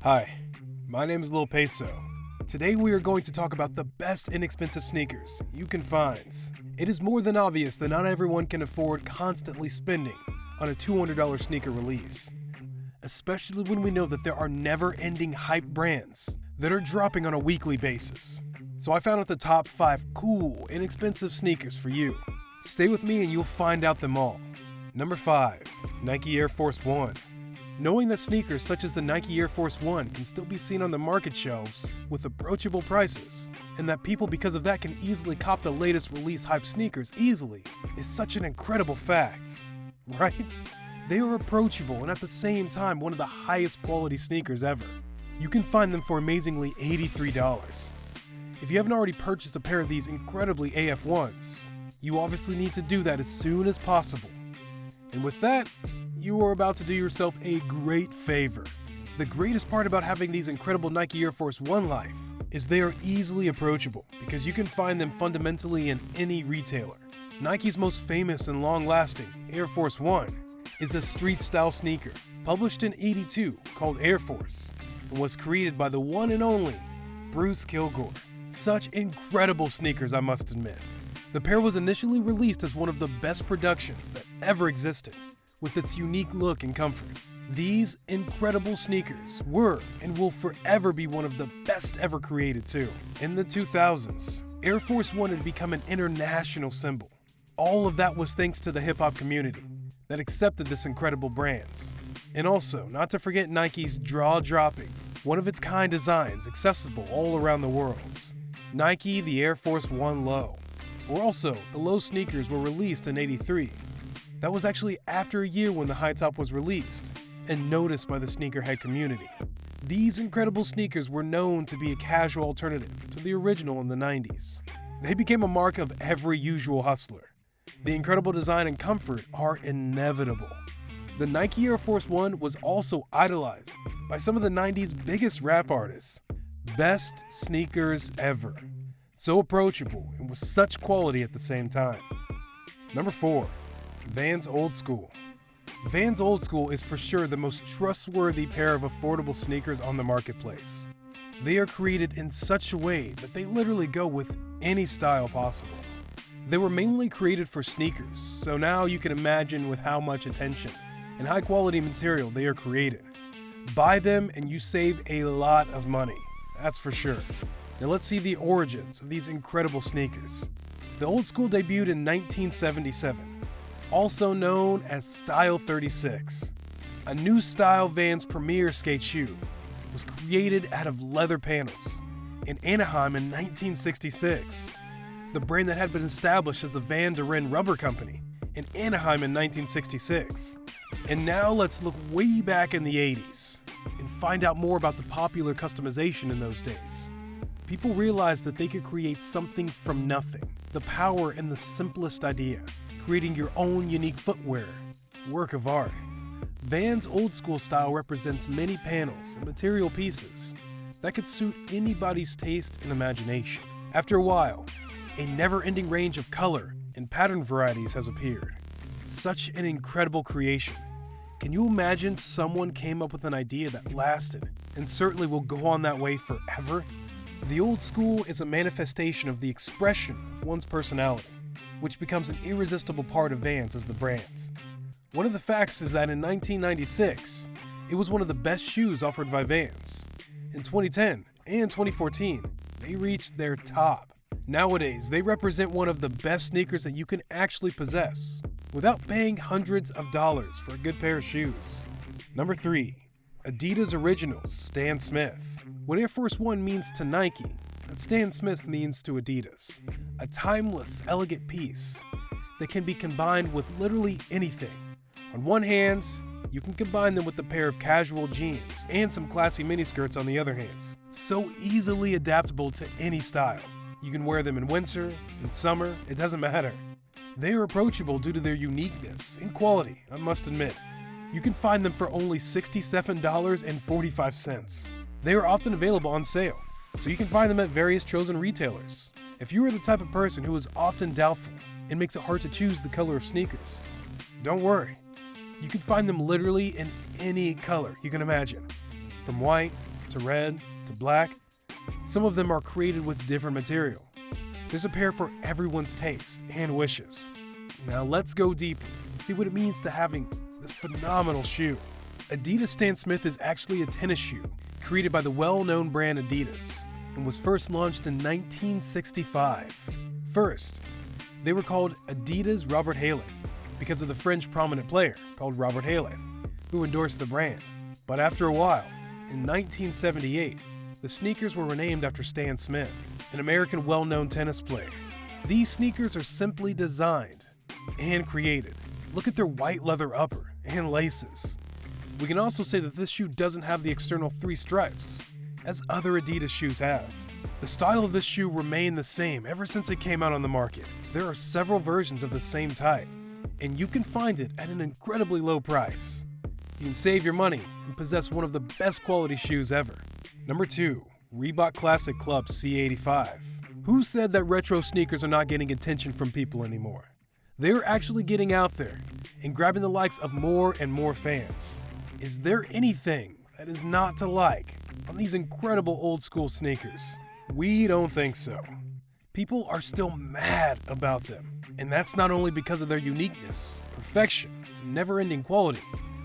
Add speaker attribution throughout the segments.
Speaker 1: Hi, my name is Lil Peso. Today we are going to talk about the best inexpensive sneakers you can find. It is more than obvious that not everyone can afford constantly spending on a $200 sneaker release, especially when we know that there are never-ending hype brands that are dropping on a weekly basis. So I found out the top 5 cool, inexpensive sneakers for you. Stay with me and you'll find out them all. Number 5, Nike Air Force 1. Knowing that sneakers such as the Nike Air Force 1 can still be seen on the market shelves with approachable prices, and that people because of that can easily cop the latest release hype sneakers easily, is such an incredible fact, right? They are approachable and at the same time one of the highest quality sneakers ever. You can find them for amazingly $83. If you haven't already purchased a pair of these incredibly AF1s, you obviously need to do that as soon as possible. And with that, you are about to do yourself a great favor. The greatest part about having these incredible Nike Air Force 1 life is they are easily approachable because you can find them fundamentally in any retailer. Nike's most famous and long-lasting Air Force 1 is a street-style sneaker published in '82 called Air Force and was created by the one and only Bruce Kilgore. Such incredible sneakers, I must admit. The pair was initially released as one of the best productions that ever existed, with its unique look and comfort. These incredible sneakers were and will forever be one of the best ever created too. In the 2000s, Air Force 1 had become an international symbol. All of that was thanks to the hip-hop community that accepted this incredible brand. And also, not to forget Nike's jaw-dropping, one-of-its-kind designs accessible all around the world. Nike the Air Force 1 Low. Or also, the Low sneakers were released in '83. That was actually after a year when the high top was released and noticed by the sneakerhead community. These incredible sneakers were known to be a casual alternative to the original in the '90s. They became a mark of every usual hustler. The incredible design and comfort are inevitable. The Nike Air Force 1 was also idolized by some of the '90s biggest rap artists. Best sneakers ever. So approachable and with such quality at the same time. Number 4. Vans Old Skool. Vans Old Skool is for sure the most trustworthy pair of affordable sneakers on the marketplace. They are created in such a way that they literally go with any style possible. They were mainly created for sneakers, so now you can imagine with how much attention and high quality material they are created. Buy them and you save a lot of money, that's for sure. Now let's see the origins of these incredible sneakers. The Old Skool debuted in 1977. Also known as Style 36. A new style Vans premier skate shoe was created out of leather panels in Anaheim in 1966. The brand that had been established as the Van der Ren Rubber Company in Anaheim in 1966. And now let's look way back in the 80s and find out more about the popular customization in those days. People realized that they could create something from nothing. The power in the simplest idea. Creating your own unique footwear, work of art. Vans Old Skool style represents many panels and material pieces that could suit anybody's taste and imagination. After a while, a never-ending range of color and pattern varieties has appeared. Such an incredible creation. Can you imagine someone came up with an idea that lasted and certainly will go on that way forever? The Old Skool is a manifestation of the expression of one's personality, which becomes an irresistible part of Vans as the brand. One of the facts is that in 1996, it was one of the best shoes offered by Vans. In 2010 and 2014, they reached their top. Nowadays, they represent one of the best sneakers that you can actually possess without paying hundreds of dollars for a good pair of shoes. Number 3. Adidas Originals Stan Smith. What Air Force 1 means to Nike, that Stan Smith means to Adidas. A timeless, elegant piece that can be combined with literally anything. On one hand, you can combine them with a pair of casual jeans and some classy miniskirts on the other hand. So easily adaptable to any style. You can wear them in winter, in summer, it doesn't matter. They are approachable due to their uniqueness and quality, I must admit. You can find them for only $67.45. They are often available on sale, so you can find them at various chosen retailers. If you are the type of person who is often doubtful and makes it hard to choose the color of sneakers, don't worry. You can find them literally in any color you can imagine, from white to red to black. Some of them are created with different material. There's a pair for everyone's taste and wishes. Now let's go deeper and see what it means to having this phenomenal shoe. Adidas Stan Smith is actually a tennis shoe created by the well-known brand Adidas and was first launched in 1965. First, they were called Adidas Robert Haley because of the French prominent player called Robert Haley, who endorsed the brand. But after a while, in 1978, the sneakers were renamed after Stan Smith, an American well-known tennis player. These sneakers are simply designed and created. Look at their white leather upper and laces. We can also say that this shoe doesn't have the external 3 stripes, as other Adidas shoes have. The style of this shoe remained the same ever since it came out on the market. There are several versions of the same type, and you can find it at an incredibly low price. You can save your money and possess one of the best quality shoes ever. Number 2, Reebok Classic Club C85. Who said that retro sneakers are not getting attention from people anymore? They're actually getting out there and grabbing the likes of more and more fans. Is there anything that is not to like on these incredible old school sneakers? We don't think so. People are still mad about them, and that's not only because of their uniqueness, perfection, and never-ending quality,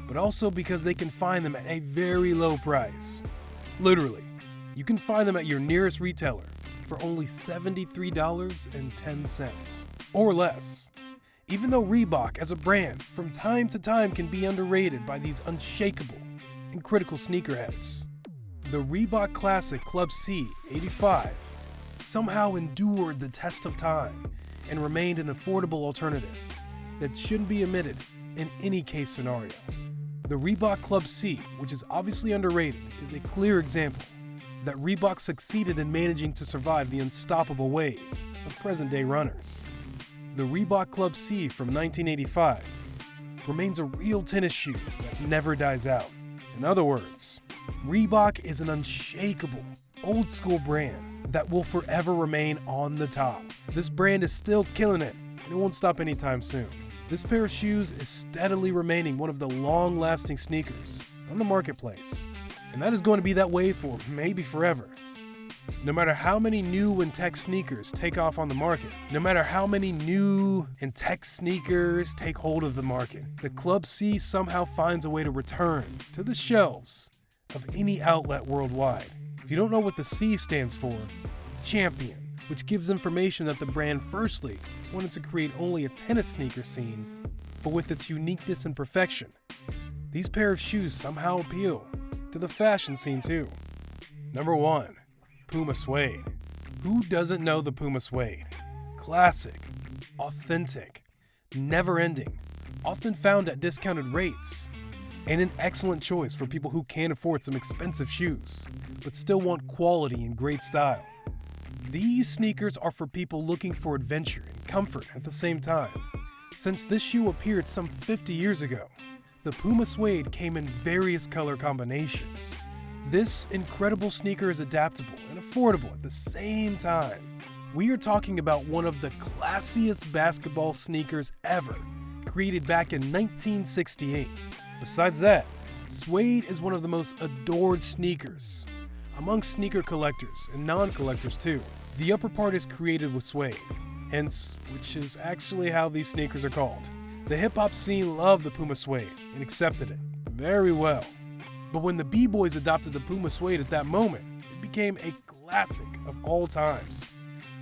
Speaker 1: but also because they can find them at a very low price. Literally, you can find them at your nearest retailer for only $73.10 or less. Even though Reebok as a brand from time to time can be underrated by these unshakable and critical sneakerheads, the Reebok Classic Club C85 somehow endured the test of time and remained an affordable alternative that shouldn't be omitted in any case scenario. The Reebok Club C, which is obviously underrated, is a clear example that Reebok succeeded in managing to survive the unstoppable wave of present-day runners. The Reebok Club C from 1985 remains a real tennis shoe that never dies out. In other words, Reebok is an unshakable, old-school brand that will forever remain on the top. This brand is still killing it, and it won't stop anytime soon. This pair of shoes is steadily remaining one of the long-lasting sneakers on the marketplace, and that is going to be that way for maybe forever. No matter how many new and tech sneakers take off on the market, no matter how many new and tech sneakers take hold of the market, the Club C somehow finds a way to return to the shelves of any outlet worldwide. If you don't know what the C stands for, champion, which gives information that the brand firstly wanted to create only a tennis sneaker scene, but with its uniqueness and perfection, these pair of shoes somehow appeal to the fashion scene too. Number 1, PUMA Suede. Who doesn't know the PUMA Suede? Classic, authentic, never-ending, often found at discounted rates, and an excellent choice for people who can't afford some expensive shoes, but still want quality and great style. These sneakers are for people looking for adventure and comfort at the same time. Since this shoe appeared some 50 years ago, the PUMA Suede came in various color combinations. This incredible sneaker is adaptable and affordable at the same time. We are talking about one of the classiest basketball sneakers ever, created back in 1968. Besides that, suede is one of the most adored sneakers among sneaker collectors and non-collectors too. The upper part is created with suede, hence, which is actually how these sneakers are called. The hip-hop scene loved the PUMA Suede and accepted it very well. But when the B-boys adopted the PUMA Suede at that moment, it became a classic of all times.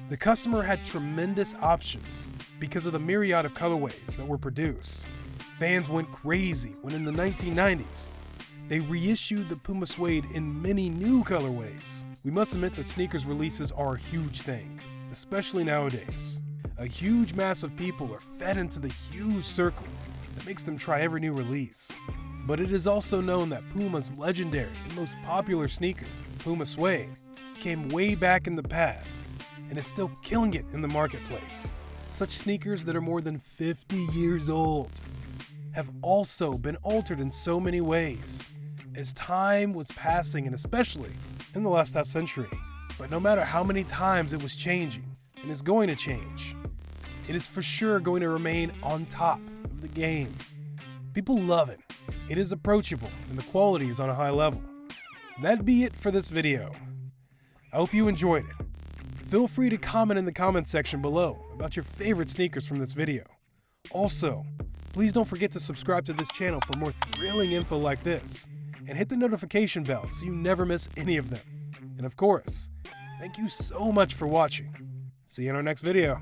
Speaker 1: The customer had tremendous options because of the myriad of colorways that were produced. Fans went crazy when in the 1990s, they reissued the PUMA Suede in many new colorways. We must admit that sneakers releases are a huge thing, especially nowadays. A huge mass of people are fed into the huge circle that makes them try every new release. But it is also known that Puma's legendary and most popular sneaker, PUMA Suede, came way back in the past and is still killing it in the marketplace. Such sneakers that are more than 50 years old have also been altered in so many ways as time was passing, and especially in the last half century. But no matter how many times it was changing and is going to change, it is for sure going to remain on top of the game. People love it. It is approachable and the quality is on a high level. That'd be it for this video. I hope you enjoyed it. Feel free to comment in the comments section below about your favorite sneakers from this video. Also, please don't forget to subscribe to this channel for more thrilling info like this, and hit the notification bell so you never miss any of them. And of course, thank you so much for watching. See you in our next video.